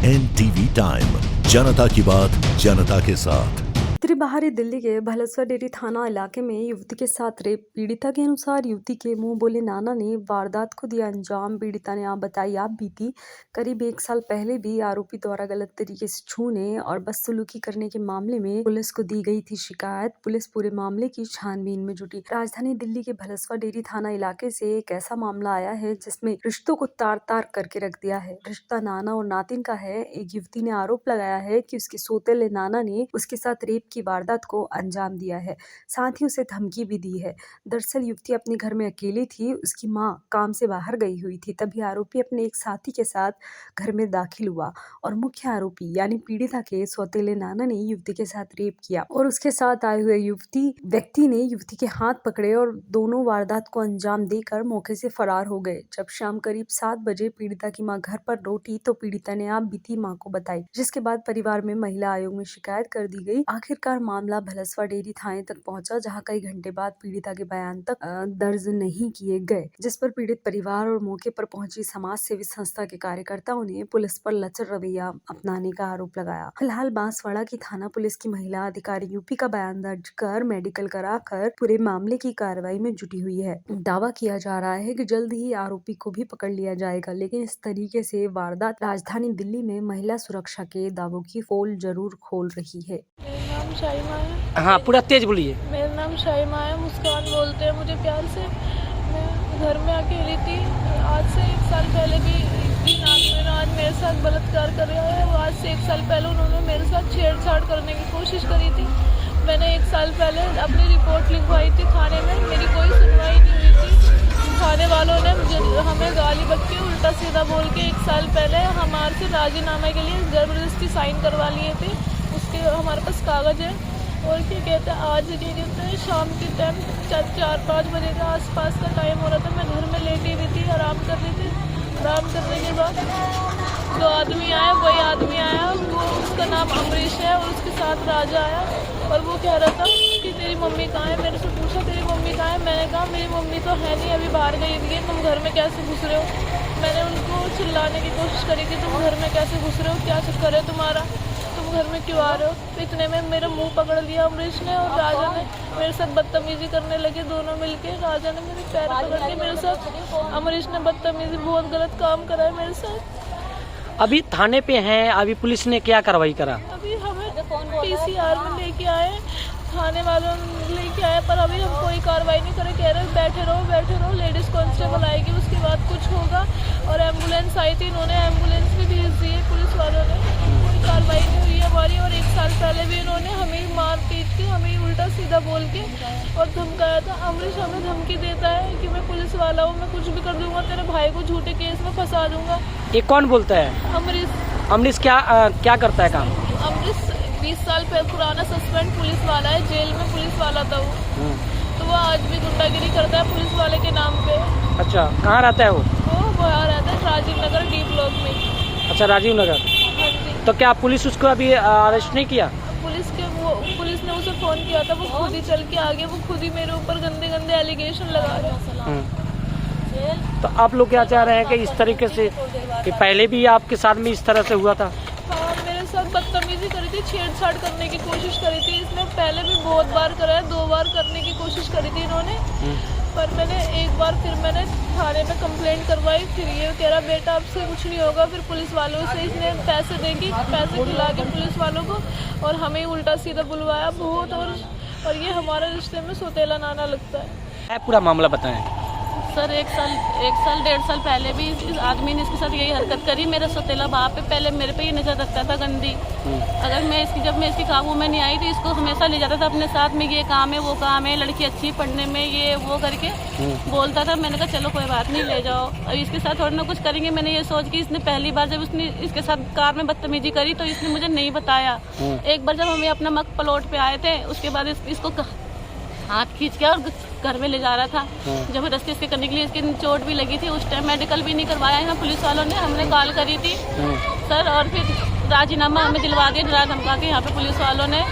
NTV time, जनता की बात जनता के साथ। उत्तरी बाहरी दिल्ली के भलसवा डेरी थाना इलाके में युवती के साथ रेप। पीड़िता के अनुसार युवती के मुंह बोले नाना ने वारदात को दिया अंजाम। पीड़िता ने आप बताई आप बीती करीब 1 साल पहले भी आरोपी द्वारा गलत तरीके से छूने और बदसलूकी करने के मामले में पुलिस को दी गई थी शिकायत। पुलिस पूरे मामले की छानबीन में जुटी। राजधानी दिल्ली के भलसवा डेरी थाना इलाके से एक ऐसा मामला आया है जिसमें रिश्तों को तार तार करके रख दिया है। रिश्ता नाना और नातिन का है। एक युवती ने आरोप लगाया है कि उसके सौतेले नाना ने उसके साथ रेप की वारदात को अंजाम दिया है, साथ ही उसे धमकी भी दी है। दरअसल युवती अपने घर में अकेली थी, उसकी मां काम से बाहर गई हुई थी। तभी आरोपी अपने एक साथी के साथ घर में दाखिल हुआ और मुख्य आरोपी यानी पीड़िता के सौतेले नाना ने युवती के साथ रेप किया और उसके साथ आए हुए व्यक्ति ने युवती के हाथ पकड़े और दोनों वारदात को अंजाम देकर मौके से फरार हो गए। जब शाम करीब 7 बजे पीड़िता की मां घर पर लौटी तो पीड़िता ने आप बीती मां को बताई, जिसके बाद परिवार में महिला आयोग में शिकायत कर दी गई। आखिरकार मामला भलसवा डेरी थाने तक पहुंचा, जहां कई घंटे बाद पीड़िता के बयान तक दर्ज नहीं किए गए, जिस पर पीड़ित परिवार और मौके पर पहुंची समाज सेवी संस्था के कार्यकर्ताओं ने पुलिस पर लचर रवैया अपनाने का आरोप लगाया। फिलहाल बांसवाड़ा की थाना पुलिस की महिला अधिकारी यूपी का बयान दर्ज कर मेडिकल कराकर पूरे मामले की कार्रवाई में जुटी हुई है। दावा किया जा रहा है कि जल्द ही आरोपी को भी पकड़ लिया जाएगा, लेकिन इस तरीके से वारदात राजधानी दिल्ली में महिला सुरक्षा के दावों की पोल जरूर खोल रही है। मेरा नाम शाइमा है। हाँ, पूरा तेज बोलिए। मेरा नाम शाइमा है, मुस्कान बोलते हैं मुझे प्यार से। मैं घर में अकेली थी। आज से 1 साल पहले भी आज मेरे साथ बलात्कार कर रहा है। वो आज से 1 साल पहले उन्होंने मेरे साथ छेड़छाड़ करने की कोशिश करी थी। मैंने 1 साल पहले अपनी रिपोर्ट लिखवाई थी थाने में, मेरी कोई सुनवाई नहीं हुई थी। थाने वालों ने हमें गाली बक्की उल्टा सीधा बोल के 1 साल पहले हमारे से राजीनामे के लिए जबरदस्ती साइन करवा लिए थे। उसके हमारे पास कागज है। और क्या कहते हैं, आज क्या कहते हैं शाम के टाइम 4-5 बजे का आसपास का टाइम हो रहा था। मैं घर में लेटी हुई थी, आराम कर रही थी। आराम करने के बाद जो आदमी आया वही आदमी आया, वो उसका नाम अमरीश है और उसके साथ राजा आया और वो कह रहा था कि तेरी मम्मी कहाँ है। मेरे से पूछा तेरी मम्मी कहाँ है। मैंने कहा मेरी मम्मी तो है नहीं, अभी बाहर गई हुई है, तुम घर में कैसे घुस रहे हो। मैंने उनको चिल्लाने की कोशिश करी कि तुम घर में कैसे घुस रहे हो, क्या चक्कर है तुम्हारा, तुम घर में क्यों आ रहे हो। तो इतने में मेरा मुंह पकड़ लिया अमरीश ने और राजा ने मेरे साथ बदतमीजी करने लगे। दोनों मिलके राजा ने मेरे पैर पकड़ के मेरे साथ, अमरीश ने बदतमीजी बहुत गलत काम करा है मेरे साथ। अभी थाने पे हैं, अभी पुलिस ने क्या कार्रवाई करा? अभी हमें PCR में लेके आए, थाने वालों ने लेके आए, पर अभी हम कोई कार्रवाई नहीं करे। कह रहे बैठे रहो, लेडीज कांस्टेबल आएगी उसके बाद कुछ होगा। और एम्बुलेंस आई थी, इन्होंने एम्बुलेंस भी भेज दी है पुलिस वालों ने। कोई कार्रवाई नहीं हुई हमारी। और 1 साल पहले भी इन्होंने हमें मार पीट के, हमें उल्टा सीधा बोल के और धमकाया था। अमरीश हमें धमकी देता है कि मैं पुलिस वाला हूँ, मैं कुछ भी कर दूंगा, तेरे भाई को झूठे केस में फंसा दूंगा। ये कौन बोलता है? अमरीश क्या करता है काम? अमरीश 20 साल पुराना सस्पेंड पुलिस वाला है, जेल में पुलिस वाला था वो। तो वो आज भी गुंडागिरी करता है पुलिस वाले के नाम पे। अच्छा, कहाँ रहता है वो? वो यहाँ रहता है राजीव नगर डी ब्लॉक में। अच्छा, राजीव नगर। हाँ जी। तो क्या पुलिस उसको अभी अरेस्ट नहीं किया? पुलिस ने उसे फोन किया था, वो खुद ही चल के आ गया। वो खुद ही मेरे ऊपर गंदे गंदे एलिगेशन लगा रहे। तो आप लोग क्या चाह रहे हैं कि इस तरीके से कि पहले भी आपके साथ में इस तरह से हुआ था? हाँ, मेरे साथ बदतमीजी करी थी, छेड़छाड़ करने की कोशिश करी थी। इसने पहले भी बहुत बार करा है, 2 बार करने की कोशिश करी थी इन्होंने। पर मैंने एक बार फिर मैंने थाने में कंप्लेंट करवाई। फिर ये कह रहा बेटा आपसे कुछ नहीं होगा। फिर पुलिस वालों से इसने पैसे देंगी, पैसे खिला के पुलिस वालों को और हमें उल्टा सीधा बुलवाया बहुत। और ये हमारे रिश्ते में सौतेला नाना लगता है। पूरा मामला बताएं। सर 1 साल 1.5 साल पहले भी इस आदमी ने इसके साथ यही हरकत करी। मेरा सौतेला बाप पे पहले मेरे पे ही नजर रखता था गंदी। अगर जब मैं इसकी काबू में नहीं आई तो इसको हमेशा ले जाता था अपने साथ में, ये काम है वो काम है, लड़की अच्छी पढ़ने में ये वो करके बोलता था। मैंने कहा चलो कोई बात नहीं ले जाओ, और इसके साथ थोड़ा ना कुछ करेंगे। मैंने ये सोच कि इसने पहली बार जब उसने इसके साथ कार में बदतमीजी करी तो इसने मुझे नहीं बताया। एक बार जब हमें अपना मक प्लॉट पे आए थे, उसके बाद इसको हाथ खींच के और घर में ले जा रहा था। जबरदस्ती इसके करने के लिए इसकी चोट भी लगी थी। उस टाइम मेडिकल भी नहीं करवाया यहाँ पुलिस वालों ने, हमने कॉल करी थी सर। और फिर राजीनामा हमें दिलवा दिया, डरा धमका के यहाँ पे पुलिस वालों ने।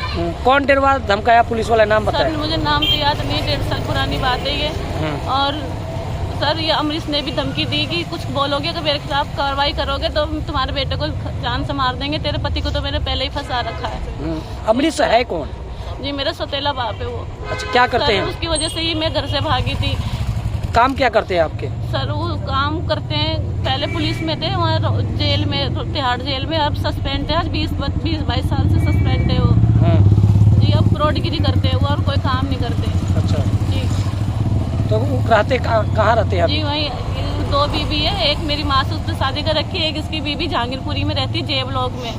कौन डरवा धमकाया पुलिस वाला, नाम बताया? सर मुझे नाम तो याद नहीं, 1.5 साल पुरानी बात है ये। और सर ये अमरीश ने भी धमकी दी कि कुछ बोलोगे तो मेरे खिलाफ कार्रवाई करोगे तो तुम्हारे बेटे को जान से मार देंगे, तेरे पति को तो मैंने पहले ही फंसा रखा है। अमरीश है कौन? जी मेरा सौतेला बाप है वो। अच्छा, क्या करते सर हैं? उसकी वजह से ही मैं घर से भागी थी। काम क्या करते हैं आपके? सर वो काम करते हैं, पहले पुलिस में थे, वहाँ जेल में, तिहाड़ जेल में, अब सस्पेंड है, आज 20-22 साल से सस्पेंड है वो। जी अब फ्रॉडगिरी करते हैं वो और कोई काम नहीं करते। अच्छा जी तो वो रहते कहाँ रहते हैं? जी वहीं 2 बीबी है, एक मेरी माँ से उसने शादी कर रखी है, एक इसकी बीबी जहांगीरपुरी में रहती है जे ब्लॉक में,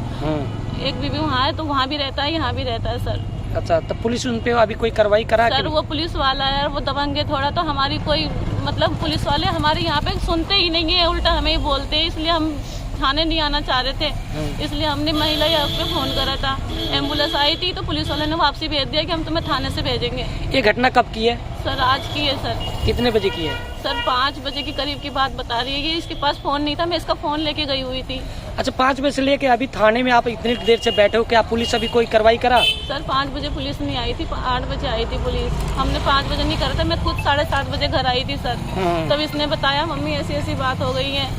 एक बीबी वहाँ है तो वहाँ भी रहता है, यहाँ भी रहता है सर। अच्छा तो पुलिस उन पे अभी कोई कार्रवाई करा? सर वो पुलिस वाला है, वो दबंग है थोड़ा, तो हमारी कोई मतलब पुलिस वाले हमारे यहाँ पे सुनते ही नहीं है, उल्टा हमें ही बोलते हैं, इसलिए हम थाने नहीं आना चाह रहे थे। इसलिए हमने महिला आयोग पे फोन करा था, एम्बुलेंस आई थी तो पुलिस वाले ने वापसी भेज दिया कि हम तुम्हें थाने से भेजेंगे। ये घटना कब की है? सर आज की है सर। कितने बजे की है? सर 5 बजे के करीब की बात बता रही है, ये इसके पास फोन नहीं था, मैं इसका फोन लेके गई हुई थी। अच्छा 5 बजे से लेके अभी थाने में आप इतनी देर से बैठे हो, क्या पुलिस अभी कोई कार्रवाई करा? सर 5 बजे पुलिस नहीं आई थी, 8 बजे आई थी पुलिस। हमने 5 बजे नहीं करा था, मैं खुद 7:30 बजे घर आई थी सर। तब इसने बताया मम्मी ऐसी ऐसी बात हो गई है,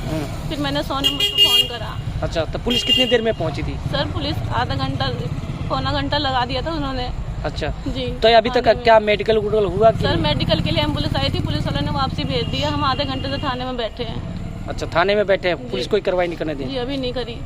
फिर मैंने 100 नंबर पर फोन करा। अच्छा तो पुलिस कितनी देर में पहुंची थी? सर पुलिस आधा घंटा पौना घंटा लगा दिया था उन्होंने। अच्छा जी तो अभी तक क्या मेडिकल वुडिकल हुआ कि? सर मेडिकल के लिए एम्बुलेंस आई थी, पुलिस वालों ने वापसी भेज दिया, हम आधे घंटे से थाने में बैठे हैं। अच्छा थाने में बैठे हैं, पुलिस कोई कार्रवाई नहीं करने दी? जी अभी नहीं करी।